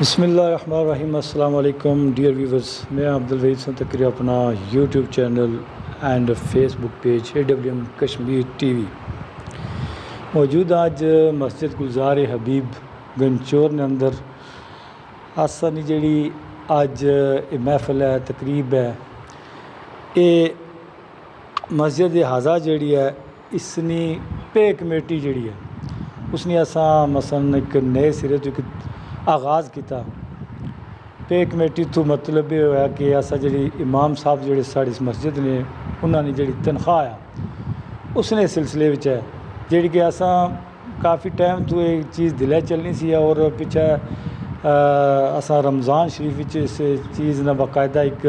بسم اللہ الرحمن الرحیم۔ السلام علیکم ڈیئر ویورز، میں عبدالوحید سنتکری اپنا YouTube channel and Facebook page AWM Kashmir TV موجود آج مسجد گلزار حبیب گنچور نے اندر آسانی جیڑی آج محفل ہے، تقریب ہے، یہ مسجد حاضہ جیڑی ہے اس نے پے کمیٹی جیڑی ہے اس نے اساں مثلا ایک نئے سرے تو ایک آغاز کیتا۔ پے کمیٹی تو مطلب یہ ہوا کہ ایسا جڑی امام صاحب جڑے ساڑی اس مسجد نے انہوں نے جڑی تنخواہ ہے اس نے سلسلے وچ ہے جڑی کہ اساں کافی ٹائم تو ایک چیز دلے چلنی سی اور پیچھے اساں رمضان شریف وچ اس چیز نے باقاعدہ ایک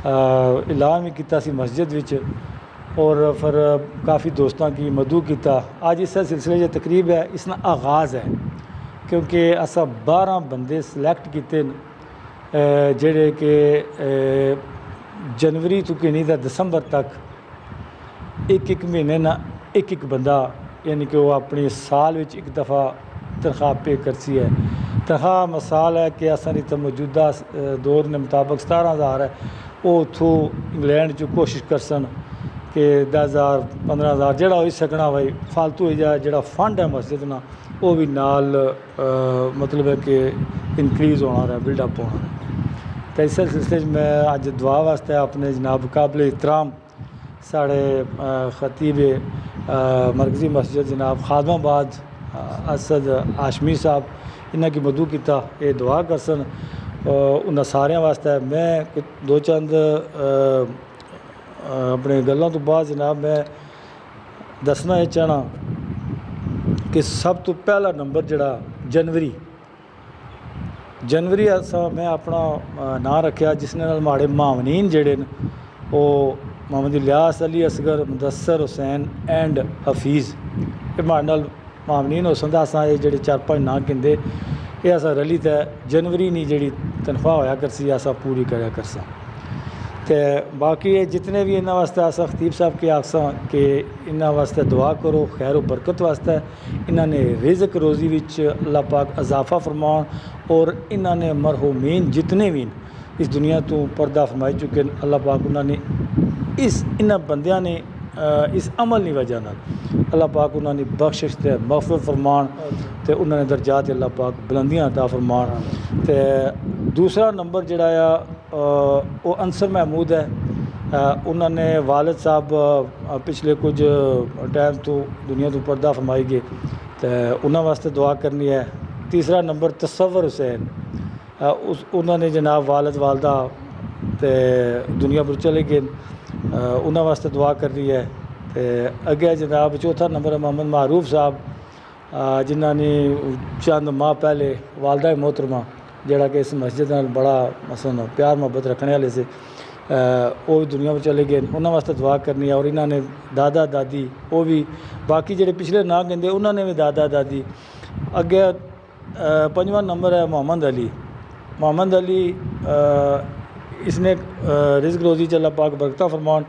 اعلان بھی کیتا سی مسجد وچ اور پھر کافی دوستاں کی مدعو کیتا۔ آج اس سلسلے جو تقریب ہے اس نے آغاز ہے کیونکہ اساں 12 بندے سلیکٹ کیتے جڑے کہ جنوری تو کہ نہیں دسمبر تک ایک مہینے نہ ایک بندہ یعنی کہ وہ اپنی سال وچ ایک دفعہ تنخواہ پے کرسی ہے۔ تنخواہ مثال ہے کہ اساں تو موجودہ دور کے مطابق 17,000 ہے، وہ اتھوں انگلینڈ چ کوشش کرسن کہ 10,000 15,000 جڑا ہوئی سکنا بھائی فالتو ہی جڑا فنڈ ہے مسجد نا وہ بھی نال مطلب ہے کہ انکریز ہونا رہا، بلڈ اپ ہونا رہا۔ تو اس سلسلے میں اج دعا واسطے اپنے جناب قابل احترام ساڑے خطیب مرکزی مسجد جناب خادم آباد اسد ہاشمی صاحب انہاں کی مدعو کیتا، یہ دعا کرسن انہاں سارے واسطے۔ میں دو چند اپنے گلاں تو بعد جناب میں دسنا یہ چاہنا کہ سب تو پہلا نمبر جڑا جنوری ایسا میں اپنا نام رکھیا جس نے ماڑے معاونین جڑے وہ محمد الیاس علی اصغر مدثر حسین اینڈ حفیظ یہ ماڑے نال معاونین ہو سندا اساں یہ جڑے 4-5 نام کہندے یہ اساں رلی تے جنوری نہیں جڑی تنخواہ ہویا کرسی اساں پوری کریا کرساں۔ تے باقی جتنے بھی انہاں واسطے اساں خطیب صاحب کے آکساں کہ انہاں واسطے دعا کرو خیر و برکت واسطے، انہاں نے رزق روزی وچ اللہ پاک اضافہ فرمان اور انہاں نے مرحومین جتنے بھی اس دنیا تو پردہ فرمائی چکے اللہ پاک انہاں نے انہاں بندیاں نے اس عمل کی وجہ نال اللہ پاک انہاں نے بخشش تے مغفرت فرمان تے انہاں نے درجات اللہ پاک بلندیاں عطا فرمان۔ تے دوسرا نمبر جڑا وہ انصر محمود ہے، انہوں نے والد صاحب پچھلے کچھ ٹائم تو دنیا تو پردہ فرمائی گئے تو انہوں واسطے دعا کرنی ہے۔ تیسرا نمبر تصور حسین، انہوں نے جناب والد والدہ تے دنیا پر چلے گئے انہوں واسطے دعا کرنی ہے۔ اگے جناب چوتھا نمبر ہے محمد معروف صاحب جنہوں نے چند ماہ پہلے والدہ محترمہ جڑا کہ اس مسجد نال بڑا مثلا پیار محبت رکھنے والے سے وہ بھی دنیا میں چلے گئے انہوں واسطے دعا کرنی ہے۔ اور انہوں نے دادا دادی وہ بھی باقی جڑے پچھلے نہ کہندے انہوں نے بھی دادا دادی۔ اگے 5واں نمبر ہے محمد علی اس نے رزق روزی چ اللہ پاک برکتہ فرمان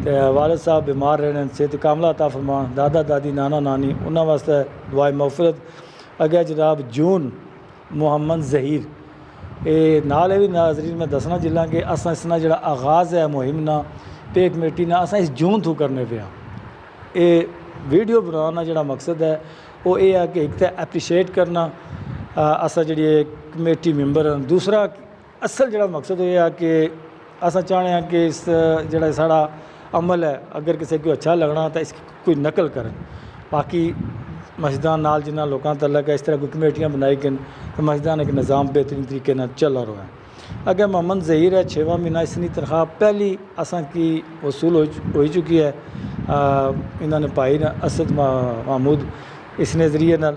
تے والد صاحب بیمار رہنے صحت کاملہ عطا فرمان، دادا دادی نانا نانی انہوں واسطے دعائے مغفرت۔ اگے جناب جون محمد ظہیر نال بھی ناظرین میں دسنا چلا کہ اساں اس نا جڑا آغاز ہے مہم نا پے کمیٹی نا اساں اس جون تو کرنے پہ یہ ویڈیو بنانا جڑا مقصد ہے وہ یہ ہے کہ ایک تو اپریشیٹ کرنا اساں جڑی کمیٹی ممبر ہیں، دوسرا اصل جڑا مقصد یہ ہے کہ اساں چاہنے ہیں کہ اس جڑا ساڑا عمل ہے اگر کسی کو اچھا لگنا تو اس کی کوئی نقل کریں۔ باقی مسجدان نال جنہ لوگوں تعلق ہے اس طرح کوئی کمیٹیاں بنائی گئیں تو مسجدان ایک نظام بہترین طریقے نال چلا رہا ہے۔ اگر محمد ظہیر ہے 6واں مہینہ اس نے تنخواہ پہلی اساں کی وصول ہوئی چکی ہے، انہوں نے پائی نا اسد محمود اس نے ذریعے نال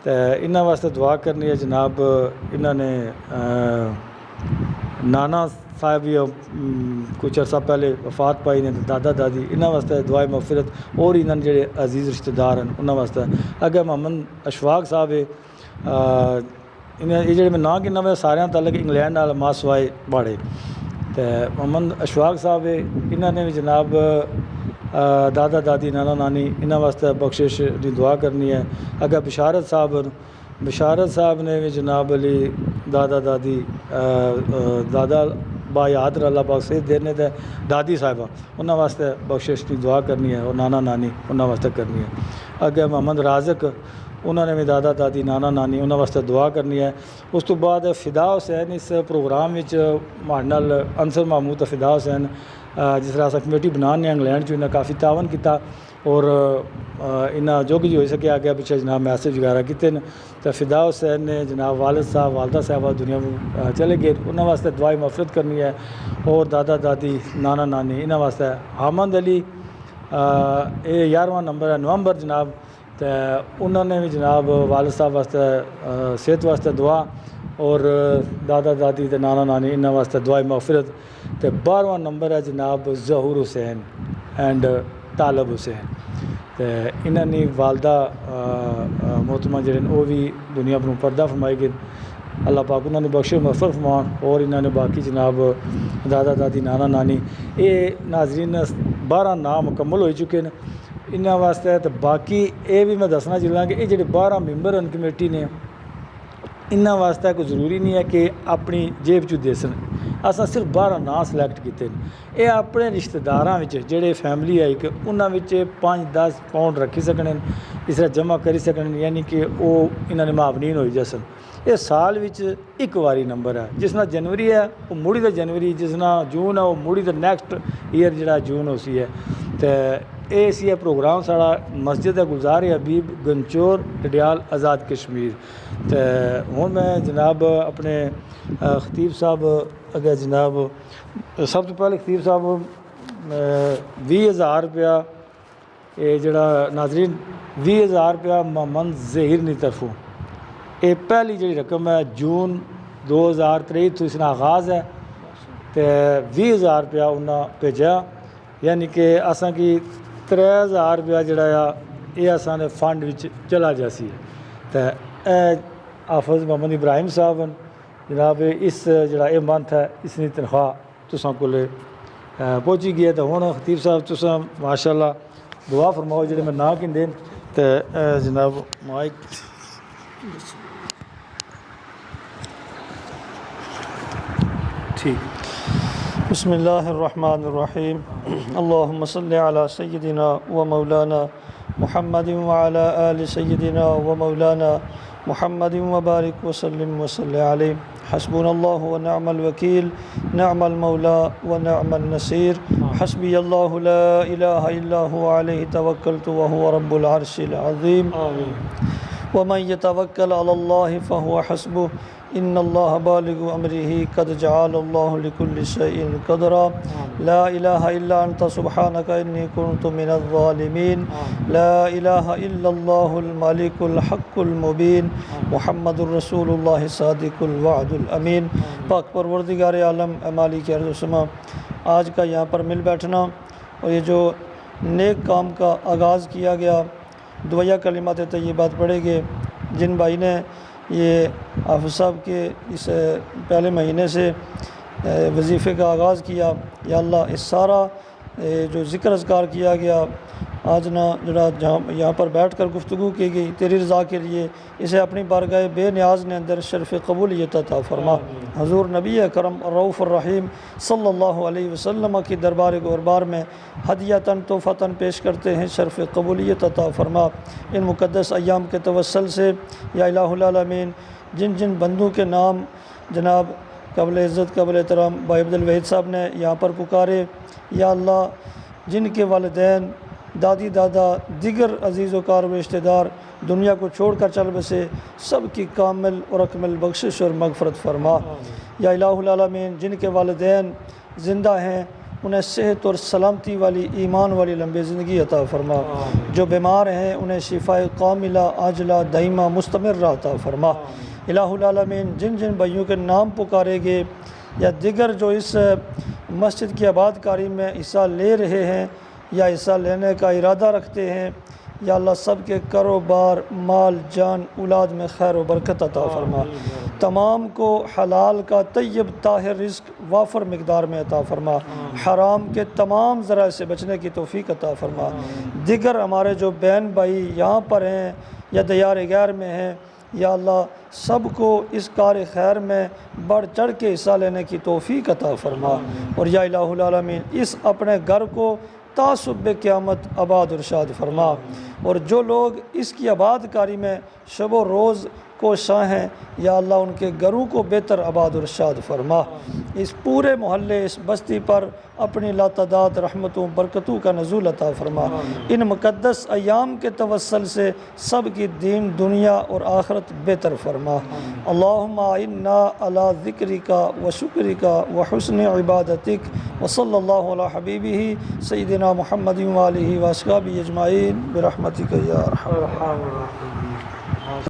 تو انہوں واسطے دعا کرنی ہے جناب۔ انہوں نے نانا صاحب بھی کچھ عرصہ پہلے وفات پائی نے دادا دادی انہوں واسطے دعائے مغفرت اور انہوں نے جڑے عزیز رشتہ دار ہیں انہوں واسطے۔ اگر محمد اشفاق صاحب ہے یہ جڑے میں نام گنا میں سارے تعلق انگلینڈ نال ماسوائے باڑے تو محمد اشفاق صاحب ہے انہوں نے بھی جناب دادا دادی نانا نانی انہوں واسطے بخشش دی دعا کرنی ہے۔ اگر بشارت صاحب بشارت صاحب نے بھی جناب علی دادا دادی دادا با یاد اللہ پاک سے دینے تے دادی صاحبہ انہاں واسطے بخشش کی دعا کرنی ہے، اور نانا نانی انہاں واسطے کرنی ہے۔ اگے محمد رازق انہوں نے بھی دادا دادی نانا نانی انہاں واسطے دعا کرنی ہے۔ اس تو بعد فدا حسین اس پروگرام وچ ماڑے نال انصر محمود فدا حسین جس طرح کمیٹی بنانے انگلینڈ چ انہیں کافی تعاون کیتا، اور انہاں جو کچھ ہو سکے آگے پیچھے جناب میسیج وغیرہ کیتے ہیں۔ تو فدا حسین نے جناب والد صاحب والدہ صاحبہ دنیا میں چلے گئے، انہاں واسطے دعائے مغفرت کرنی ہے، اور دادا دادی نانا نانی انہاں واسطے حامد علی 11واں نمبر ہے نومبر جناب، تو انہوں نے بھی جناب والد صاحب واسطے صحت واسطے دعا، اور دادا دادی تے نانا نانی انہاں واسطے دعائے مغفرت۔ تو 12واں نمبر ہے جناب ظہور حسین اینڈ طالب حسین، تو انہاں نے والدہ محترمہ جڑے وہ بھی دنیا پر پردہ فرمائی گئے، اللہ پاک انہوں نے بخش مغفرت فرمان، اور انہوں نے باقی جناب دادا دادی نانا نانی یہ ناظرین 12 نام مکمل ہو چکے ہیں انہاں واسطے۔ تو باقی یہ بھی میں دسنا چاہوں کہ یہ جڑے 12 ممبر ان کمیٹی نے انہاں واسطے کوئی ضروری نہیں ہے کہ اپنی جیب چ دے سن، اساں صرف 12 نام سلیکٹ کیتے ہیں، یہ اپنے رشتہ داراں وچ جڑے فیملی ہے کہ انہاں وچ 5-10 پاؤنڈ رکھی سکنے، اس طرح جمع کری سکنے، یعنی کہ وہ انہاں نے معاونین ہوئی جسن۔ یہ سال وچ ایک واری نمبر ہے، جس نہ جنوری ہے وہ موڑی تے جنوری، جس نہ جون ہے وہ موڑی تے نیکسٹ ایئر جڑا جون ہو سی ہے۔ تو اے سی ہے پروگرام ساڑا مسجد گلزار حبیب گنچور ڈڈیال آزاد کشمیر۔ تو ہوں میں جناب اپنے خطیب صاحب اگر جناب سب تو پہلے خطیب صاحب 20,000 روپیہ یہ جڑا ناظرین 20,000 روپیہ محمد ظہیر نی طرفوں، یہ پہلی جڑی رقم ہے جون 2023 تو اس نے آغاز ہے، تو 20,000 روپیہ انہاں بھیجا، یعنی کہ اساں کی 3,000 روپیہ جڑا یہ اساں نے فنڈ وچ چلا جاسی ہے۔ تو اے حافظ محمد ابراہیم صاحب جناب اس جڑا یہ منتھ ہے اس کی تنخواہ تساں کولے پہنچی گئی ہے۔ تو ہوں خطیب صاحب تساں ماشاءاللہ دعا فرماؤ جڑے میں نہ کہندے، تو جناب مائک ٹھیک۔ بسم اللہ الرحمن الرحیم، اللہم صلی علی سیدنا و مولانا محمد وعلی آل سیدنا و مولانا محمد وبارک وسلم وصلی علیہ، حسبنا اللہ و نعم الوکیل، نعم المولا و نعم النصیر، حسبی اللہ لا الہ الا هو علیہ توکلت وهو رب العرش العظیم، ومن يتوکل علی اللہ فهو حسبه ان اللہ بالغ امرہ قد جعل اللہ لکل شیء قدرا، لا الہ الا انت سبحانک انی کنت من الظالمین، لا الہ الا اللہ الملک الحق المبین، محمد الرسول اللہ صادق الوعد الامین۔ پاک پروردگار عالم مالک ارض و سما، آج کا یہاں پر مل بیٹھنا اور یہ جو نیک کام کا آغاز کیا گیا، دویہ کلمات طیبات پڑھے گئے، جن بھائی نے یہ حافظ صاحب کے اس پہلے مہینے سے وظیفے کا آغاز کیا، یا اللہ اس سارا جو ذکر اذکار کیا گیا آج نہ جڑا جہاں یہاں پر بیٹھ کر گفتگو کی گئی تیری رضا کے لیے، اسے اپنی بارگاہ بے نیاز نے اندر شرف قبولیت عطا فرما۔ حضور نبی اکرم الرؤوف الرحیم صلی اللہ علیہ وسلم کی دربار گوربار میں ہدیتاً تحفتاً پیش کرتے ہیں، شرف قبولیت عطا فرما۔ ان مقدس ایام کے توسل سے یا الہ العالمین جن جن بندوں کے نام جناب قابل عزت قابل احترام بھائی عبد الوحید صاحب نے یہاں پر پکارے، یا اللہ جن کے والدین دادی دادا دیگر عزیز و کار و رشتہ دار دنیا کو چھوڑ کر چل بسے، سب کی کامل اور اکمل بخشش اور مغفرت فرما۔ یا الہ العالمین جن کے والدین زندہ ہیں انہیں صحت اور سلامتی والی ایمان والی لمبی زندگی عطا فرما، جو بیمار ہیں انہیں شفاء کاملہ عاجلہ دائمہ مستمرہ عطا فرما۔ الہ العالمین جن جن بھائیوں کے نام پکارے گئے یا دیگر جو اس مسجد کی آباد کاری میں حصہ لے رہے ہیں یا حصہ لینے کا ارادہ رکھتے ہیں، یا اللہ سب کے کاروبار مال جان اولاد میں خیر و برکت عطا فرما، تمام کو حلال کا طیب طاہر رزق وافر مقدار میں عطا فرما، حرام کے تمام ذرائع سے بچنے کی توفیق عطا فرما۔ دیگر ہمارے جو بہن بھائی یہاں پر ہیں یا دیار غیر میں ہیں یا اللہ سب کو اس کار خیر میں بڑھ چڑھ کے حصہ لینے کی توفیق عطا فرما، اور یا الہ العالمین اس اپنے گھر کو تا صبح قیامت آباد و ارشاد فرما، اور جو لوگ اس کی آباد کاری میں شب و روز کوشاں ہیں یا اللہ ان کے گھروں کو بہتر آباد و ارشاد فرما، اس پورے محلے اس بستی پر اپنی لاتعداد رحمتوں برکتوں کا نزول عطا فرما، ان مقدس ایام کے توسل سے سب کی دین دنیا اور آخرت بہتر فرما۔ اللہم اعنا علی ذکرک و شکرک و حسن عبادتک، وصلی اللہ علی حبیبہ سیدنا محمد و آلہ و اصحابہ اجمعین برحمتک یا ارحم الراحمین۔